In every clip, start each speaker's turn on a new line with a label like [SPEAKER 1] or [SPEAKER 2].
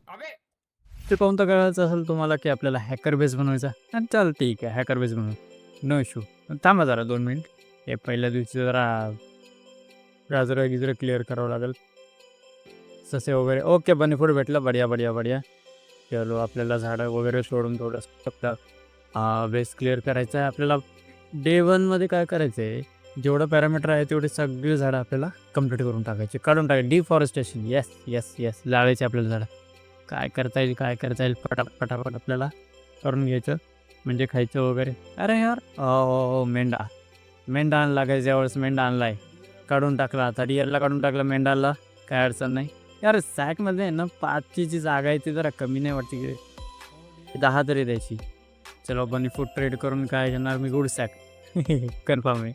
[SPEAKER 1] अबे ते कोणतं कळायचं असेल तुम्हाला की आपल्याला हॅकर बेस बनवायचा चल ठीक आहे हॅकर बेस बनवू नो इश्यू. थांबा जरा 2 मिनिट. हे पहिल्या दिवशी जरा गाजरं गिजरं क्लिअर करावं लागेल. ससे वगैरे ओके बेनिफिट भेटलं बढिया बढिया बढिया. चलो आपल्याला झाडं वगैरे सोडून थोडंसं आपला बेस क्लिअर करायचा आहे आपल्याला. डे 1मध्ये काय करायचं आहे जेवढं पॅरामीटर आहे तेवढे सगळी झाडं आपल्याला कंप्लीट करून टाकायची काढून टाकायची. डिफॉरेस्टेशन येस येस येस लावायचे आपल्याला झाडं. काय करता येईल काय करता येईल पटापट पटापट आपल्याला करून घ्यायचं म्हणजे खायचं वगैरे. अरे यार मेंढा मेंढा आणला काय ज्यावेळेस मेंढा आणला आहे काढून टाकला आता रिअरला काढून टाकला मेंढाला. काय अडचण नाही यार. सॅकमध्ये आहे ना 5ची जी जागा आहे ती जरा कमी नाही वाटते की 10 तरी द्यायची. चलो बनी फूड ट्रेड करून काय घेणार मी गुड सॅक कन्फर्म आहे.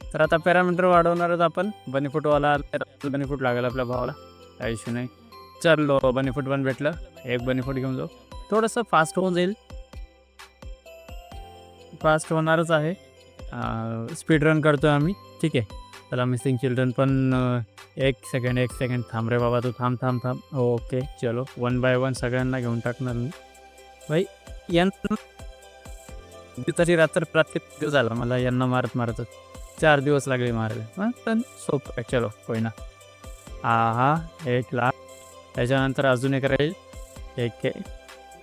[SPEAKER 1] तर आता पॅरामीटर वाढवणारच आपण. बनीफूटवाला बनीफूट लागेल आपल्या भावाला काही इश्यू नाही. चलो बनीफूट पण भेटलं. एक बनीफूट घेऊन जाऊ. थोडंसं फास्ट होऊन जाईल. फास्ट होणारच आहे. स्पीड रन करतो आम्ही ठीक आहे. चला मिसिंग चिल्ड्रन पण एक सेकंड थांब रे बाबा तू थांब थांब थांब ओके. चलो 1 बाय 1 सगळ्यांना घेऊन टाकणार मी भाई. यांना तरी रात्री झाला मला यांना मारत मारतच 4 दिवस लागले मारायला. पण सोपं आहे चलो कोई ना. हा 1 लाख. त्याच्यानंतर अजून एक राहील 1K.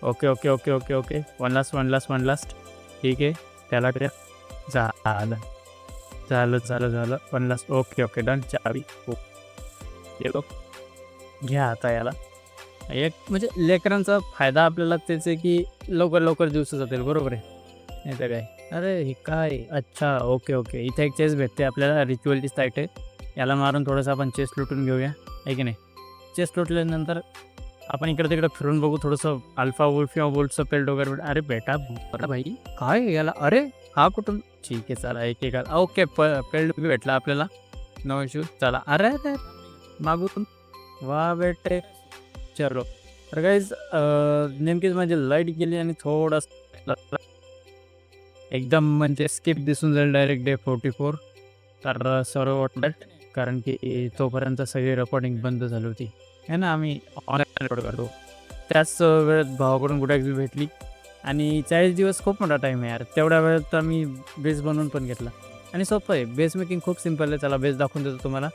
[SPEAKER 1] Okay okay okay okay okay 1 last ठीक आहे. त्याला झालं झालं झालं झालं 1 लास्ट ओके ओके डन. चावी हो येलो घ्या आता याला. एक म्हणजे लेकरांचा फायदा आपल्याला तेच आहे की लवकर लवकर दिवस जातील बरोबर आहे नाही तर काय. अरे हे काय अच्छा ओके ओके इथे एक चेस भेटते आपल्याला रिच्युअलची साईट आहे. याला मारून थोडंसं आपण चेस लुटून घेऊया आहे की नाही. चेस लुटल्यानंतर आपण इकडे तिकडे फिरून बघू थोडंसं अल्फा वुल्फ किंवा वुल्फचं पेल्ट वगैरे. अरे बेटा बरं भाई काय याला अरे हा कुठून ठीक आहे चला एक ओके पेल्ट भेटला आपल्याला नो इश्यू. चला अरे अरे मागून वा बेटे चलो. तर काहीच नेमकीच माझी लाईट गेली आणि थोडंसं एकदम म्हणजे स्किप दिसून जाईल डायरेक्ट डे 44. तर सर्व वाटलं कारण की तोपर्यंत सगळी रेकॉर्डिंग बंद झाली होती आहे ना. आम्ही ऑनलाईन रेकॉर्ड करतो. त्याच वेळेत भावाकडून गुड ॲक्स भेटली आणि 40 दिवस खूप मोठा टाईम आहे यार. तेवढ्या वेळेत आम्ही बेस बनवून पण घेतला आणि सोपं आहे. बेस मेकिंग खूप सिम्पल आहे. चला बेस दाखवून देतो तुम्हाला.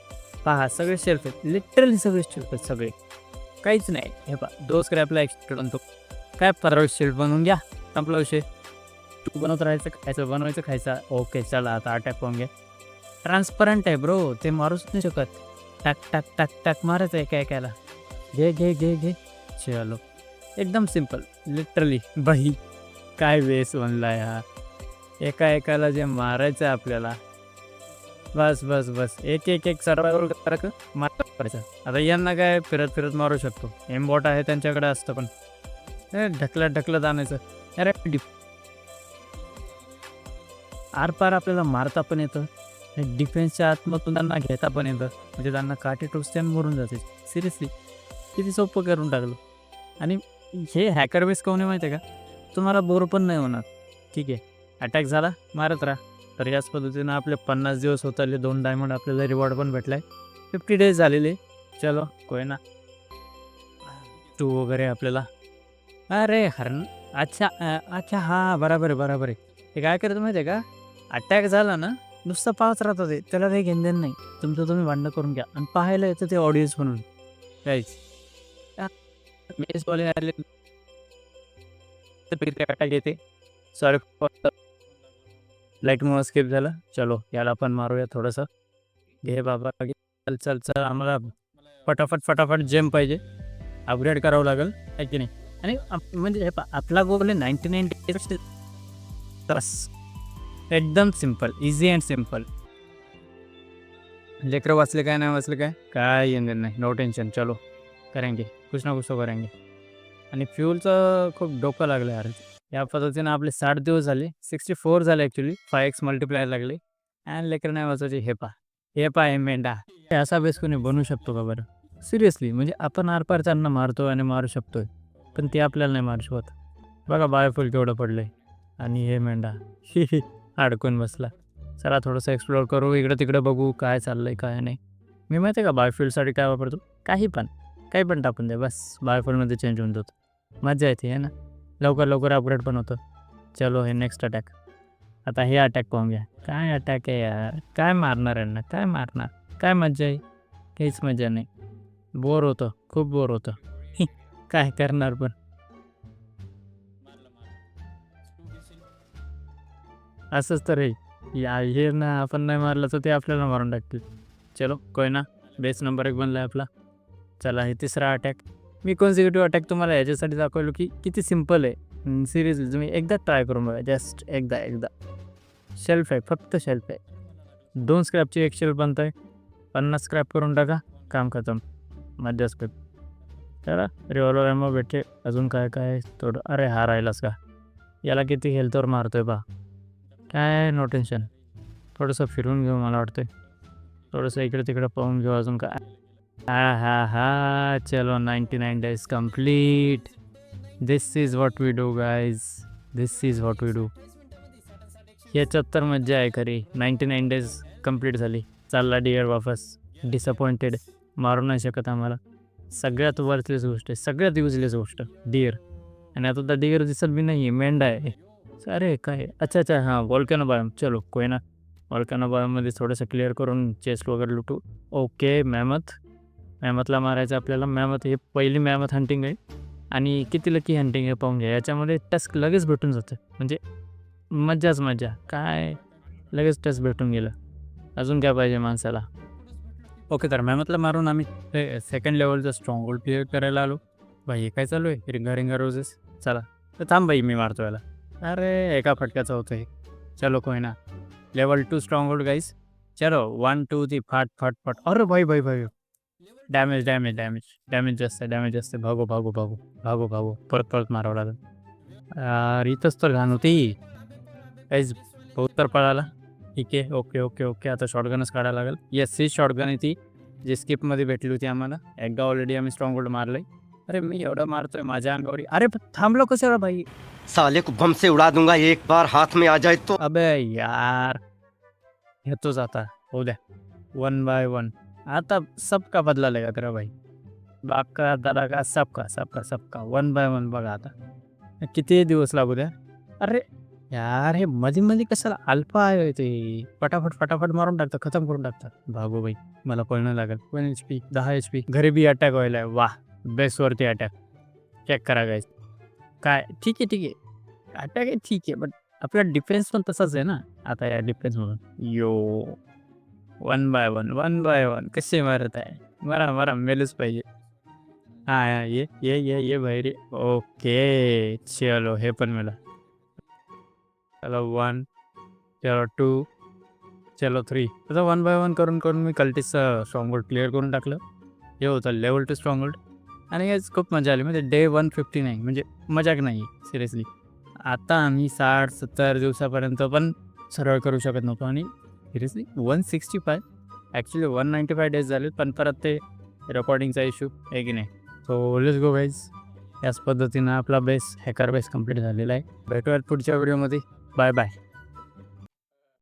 [SPEAKER 1] पहा सगळे शेल्फ आहेत लिटरली सगळे शेल्फ आहेत सगळे काहीच नाही. हे पहा 2 स्क्रॅपला एक्सट्रा बनतो काय 15 शेल्फ बनवून घ्या संपला विषय. तू बनवत राहायचं खायचं बनवायचं खायचं ओके. चला आता अटॅक पाहून घ्या. ट्रान्सपरंट आहे ब्रो ते मारूच नाही शकत. टाक टाक टाक टाक मारायचं एका एकाला. घे घे घे घे चलो एकदम सिम्पल लिटरली बाई. काय वेस बनला हा एका एकाला जे मारायचं आहे आपल्याला. बस बस बस एक एक एक सर्वायवल मारायचं. आता यांना काय फिरत फिरत मारू शकतो. एमबॉट आहे त्यांच्याकडे असतं पण ढकलत ढकलत आणायचं. अरे आरपार आपल्याला मारता पण येतं. डिफेन्सच्या आतमधून त्यांना घेता पण येतं म्हणजे त्यांना काठी टोचते आणि मरून जाते. सिरियसली किती सोपं करून टाकलं. आणि हे हॅकर बेस कोण आहे माहिती आहे का. तुम्हाला बोर पण नाही होणार ठीक आहे. अटॅक झाला मारत राहा. तर याच पद्धतीनं आपले 50 दिवस होत आले. 2 डायमंड आपल्याला रिवॉर्ड पण भेटला आहे. 50 डेज झालेले. चलो कोय ना 2 वगैरे आपल्याला. अरे अच्छा अच्छा हां बराबर आहे बराबर आहे. हे काय करतं माहिती आहे का अटॅक झाला ना नुसतं पाहत राहतं ते त्याला काही घेणं नाही. तुमचं तुम्ही भांडणं करून घ्या आणि पाहायला येतं ते ऑडियन्स म्हणून काहीच मेसवाले आले तर अटॅक येते. सॉरी लाईटमुळं स्किप झालं. चलो याला पण मारूया थोडंसं. घे बाबा चल चल चल आम्हाला फटाफट फटाफट जेम पाहिजे. अपग्रेड करावं लागेल आहे की नाही. आणि म्हणजे हे आपला गोल आहे 99 डेज. बस एकदम सिम्पल इझी अँड सिम्पल. लेकरं वाचले काय नाही वाचले काय काय येणार नाही नो टेन्शन. चलो करेंगे कुछ ना कुछ तो करेंगे. आणि फ्यूलचं खूप डोकं लागलं यार. या पद्धतीनं आपले 60 दिवस झाले 64 झाले ॲक्च्युली 5x मल्टिप्लायर लागले. आणि लेकरं नाही वाचायचे. हे पा हे मेंढा हे असा बेस कोणी बनवू शकतो का बरं. सिरियसली म्हणजे आपण आरपार त्यांना मारतो आणि मारू शकतोय पण ते आपल्याला नाही मारू शकत. बघा बायोफुल केवढं पडलं आहे आणि हे मेंढा अडकून बसला. चला थोडंसं एक्सप्लोअर करू इकडं तिकडं बघू काय चाललं आहे काय नाही. मी माहिती आहे का बायोफ्युलसाठी काय वापरतो काही पण टाकून द्या बस, बायोफॉलमध्ये चेंज होऊन जातो. मजा येते आहे ना, लवकर लवकर अपग्रेड पण होतं. चलो हे नेक्स्ट अटॅक. आता हे अटॅक पाहून घ्या, काय अटॅक आहे यार, काय मारणार यांना, काय मारणार, काय मजा आहे, काहीच मजा नाही. बोर होतं, खूप बोर होतं. काय करणार पण. असंच तर आहे या, हे ना आपण नाही मारलं तर ते आपल्याला मारून टाकतील. चलो कोय ना, बेस नंबर 1 बनला आहे आपला. चला हे तिसरा अटॅक. मी कॉन्सिक्युटिव्ह अटॅक तुम्हाला याच्यासाठी दाखवलो की किती सिम्पल आहे. सिरियसली तुम्ही एकदा ट्राय करून बघा, जस्ट एकदा. शेल्फ आहे, फक्त शेल्फ आहे. 2 स्क्रॅपची 1 शेल्फ बनत आहे. 50 स्क्रॅप करून टाका, काम खतम. मज्जा स्क्रिप. चला रिव्हॉल्वर ॲमो भेटते. अजून काय काय थोडं, अरे हा राहिलाच का, याला किती हेल्थवर मारतोय बा. काय नो टेन्शन, थोडंसं फिरून घेऊ मला वाटतंय. थोडंसं इकडे तिकडे पाहून घेऊ अजून काय. हा चलो 99 days complete. This is what we do guys, this is what we do. याच्यात तर मज्जा आहे खरी. 99 days कंप्लीट झाली. चालला डिअर वापस. डिसअपॉइंटेड, मारू नाही शकत आम्हाला. सगळ्यात वर्थलेस गोष्ट आहे, सगळ्यात युजलेस गोष्ट डिअर. आणि आता तर डिअर दिसत बी नाही आहे, मेंढा आहे. अरे काय, अच्छा हां व्हॉल्कॅनो बायोम. चलो कोय ना, व्हॉल्कॅनो बायोममध्ये थोडंसं क्लिअर करून चेस्ट वगैरे लुटू. ओके मॅमथला मारायचं आपल्याला. मॅमथ हे पहिली मॅमथ हंटिंग आहे आणि किती लकी हंटिंग आहे पाहून घ्या. याच्यामध्ये टस्क लगेच भेटून जातं, म्हणजे मज्जाच मज्जा. काय लगेच टस्क भेटून गेलं, अजून काय पाहिजे माणसाला. ओके तर मॅमथला मारून आम्ही सेकंड लेवलचं स्ट्रॉंग होल्ड क्लिअर करायला आलो. भाई हे काय चालू आहे, रिंगा रोजेस. चला तर थांब भाई, मी मारतो याला. अरे एका फटक्याचं होतं हे. चलो कोय ना, लेवल 2 स्ट्रॉंग होल्ड गाईज. चलो 1 2 3 फाट. अरे भाई डॅमेज जास्त. भागो परत मारावं लागेल. इथंच तर घाण होती काहीच. बहुत तर पळाला. ठीक आहे, ओके. आता शॉटगनच काढायला लागेल. येस ही शॉटगन आहे ती, जी स्किपमध्ये भेटली होती आम्हाला. एकदा ऑलरेडी आम्ही स्ट्रॉंग होल्ड मारलं आहे. अरे मी एवढं मारतोय माझ्या अंगावर. अरे थांबलो कशाला भाई.
[SPEAKER 2] साले को बम से उड़ा दूंगा एक बार हाथ में आ जाए तो.
[SPEAKER 1] अबे यार, येतोच आता, हो द्या. 1 by 1 आता सबका बदला लेगा तेरा भाई. बाका दादा सबका 1 by 1 बघा आता. किती दिवस लागू द्या. अरे यार, हे मध्ये कशाला अल्फा आहे ते. फटाफट मारून टाकतात, खतम करून टाकतात. भागो भाई, मला पळणं लागेल. 1 HP 10 HP. घरी बी अटॅक व्हायला आहे. वाह, बेसवरती अटॅक. चेक करा गाईज. काय ठीक आहे. अटॅक आहे ठीक आहे, बट आपला डिफेन्स पण तसाच आहे ना. आता या डिफेन्समधून यो 1 by 1 कसे मारत आहे. मारा मेलच पाहिजे. हां ये भाई रे. ओके चलो हे पण मला. चलो 1, चलो 2, चलो 3. आता 1 by 1 करून मी कल्टिसचं स्ट्रॉंग होल्ड क्लिअर करून टाकलं. हे होतं लेवल 2 स्ट्रॉंग होल्ड. आणि हेच खूप मजा आली. म्हणजे डे 159 म्हणजे मजाक नाही सिरियसली. आता आम्ही 60-70 दिवसापर्यंत पण सरळ करू शकत नव्हतो. आणि सिरियसली 165 ॲक्च्युली 195 डेज झाले, पण परत ते रेकॉर्डिंगचा इश्यू आहे की नाही. So let's go guys. याच पद्धतीनं आपला हॅकर बेस कंप्लीट झालेला आहे. भेटूयात पुढच्या व्हिडिओमध्ये. बाय.